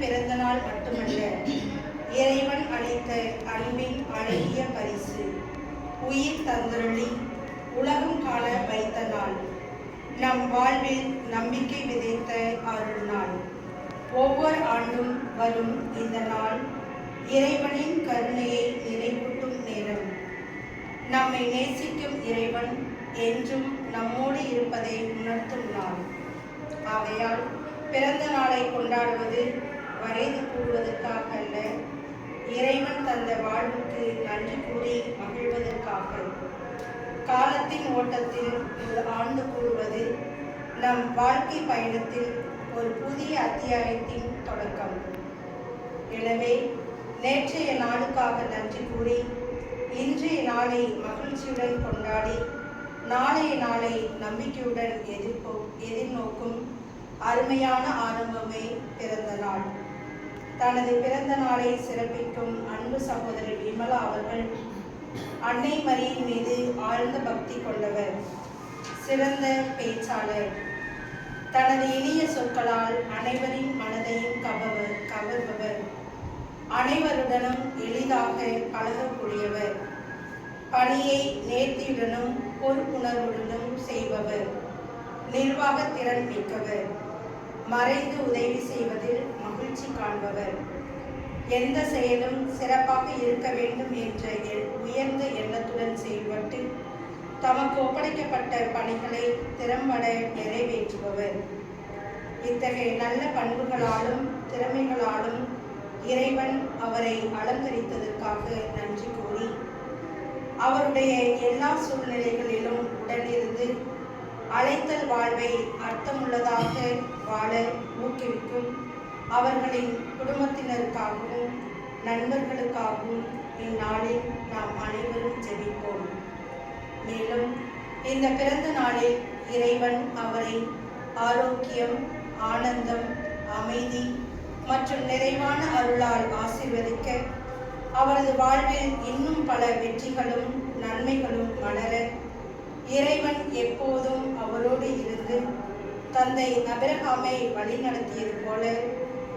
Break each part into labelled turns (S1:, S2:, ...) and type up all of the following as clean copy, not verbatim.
S1: பிறந்த நாள் மட்டுமல்ல, இறைவன் அளித்த அன்பின் அழகிய பரிசு. உயிர் தந்தருளி உலகம் காண வைத்த நாள். நம் வாழ்வில் நம்பிக்கை விதைத்த அருள் நாள். ஒவ்வொரு ஆண்டும் வரும் இந்த நாள் இறைவனின் கருணையை நினைவூட்டும் நேரம். நம்மை நேசிக்கும் இறைவன் என்றும் நம்மோடு இருப்பதை உணர்த்தும் நாள். ஆகையால் பிறந்த நாளை கொண்டாடுவது வயது கூடுவதற்காக அல்ல, இறைவன் தந்த வாழ்வுக்கு நன்றி கூறி மகிழ்வதற்காக. காலத்தின் ஓட்டத்தில் ஒரு ஆண்டு கூடுவது நம் வாழ்க்கை பயணத்தில் ஒரு புதிய அத்தியாயத்தின் தொடக்கம். எனவே நேற்றைய நாளுக்காக நன்றி கூறி இன்றைய நாளை மகிழ்ச்சியுடன் கொண்டாடி நாளைய நாளை நம்பிக்கையுடன் எதிர்நோக்கும் அருமையான ஆரம்பமே பிறந்த நாள். தனது பிறந்த நாளை சிறப்பிக்கும் அன்பு சகோதரி விமலா அவர்கள் அன்னை மரியின் மீது ஆழ்ந்த பக்தி கொண்டவர், சிறந்த பேச்சாளர். தனது இனிய சொற்களால் அனைவரின் மனதையும் கவர்பவர், அனைவருடனும் எளிதாக பழகக்கூடியவர், பணியை நேர்த்தியுடனும் பொறுப்புணர்வுடனும் செய்பவர், நிர்வாகத்திறன் மிக்கவர், மறைந்து உதவி செய்வதில் மகிழ்ச்சி காண்பவர், எந்த செயலும் சிறப்பாக இருக்க வேண்டும் என்ற உயர்ந்த எண்ணத்துடன் செயல்பட்டு தமக்கு ஒப்படைக்கப்பட்ட பணிகளை திறம்பட நிறைவேற்றுபவர். இத்தகைய நல்ல பண்புகளாலும் திறமைகளாலும் இறைவன் அவரை அலங்கரித்ததற்காக நன்றி கூறி அவருடைய எல்லா சூழ்நிலைகளிலும் உடனிருந்து அழைத்தல் வாழ்வை அர்த்தமுள்ளதாக வாழ ஊக்குவிக்கும் அவர்களின் குடும்பத்தினருக்காகவும் நண்பர்களுக்காகவும் இந்நாளில் நாம் அனைவரும் ஜெபிப்போம். மேலும் இந்த பிறந்த நாளில் இறைவன் அவரை ஆரோக்கியம், ஆனந்தம், அமைதி மற்றும் நிறைவான அருளால் ஆசீர்வதிக்க, அவரது வாழ்வில் இன்னும் பல வெற்றிகளும் நன்மைகளும் மலர இறைவன் எப்போதும் அவரோடு இருந்து தந்தை ஆபிரகாமை வழிநடத்தியது போல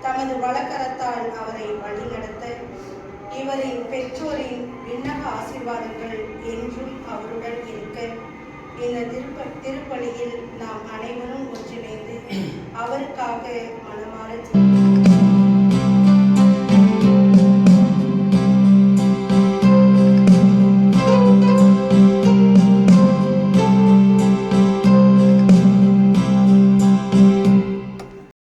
S1: தமது வலக்கரத்தால் அவரை வழிநடத்த, இவரின் பெற்றோரின் விண்ணக ஆசீர்வாதங்கள் என்றும் அவருடன் இருக்க இந்த திருப்பலியில் நாம் அனைவரும் ஒன்றிணைந்து அவருக்காக மனமாற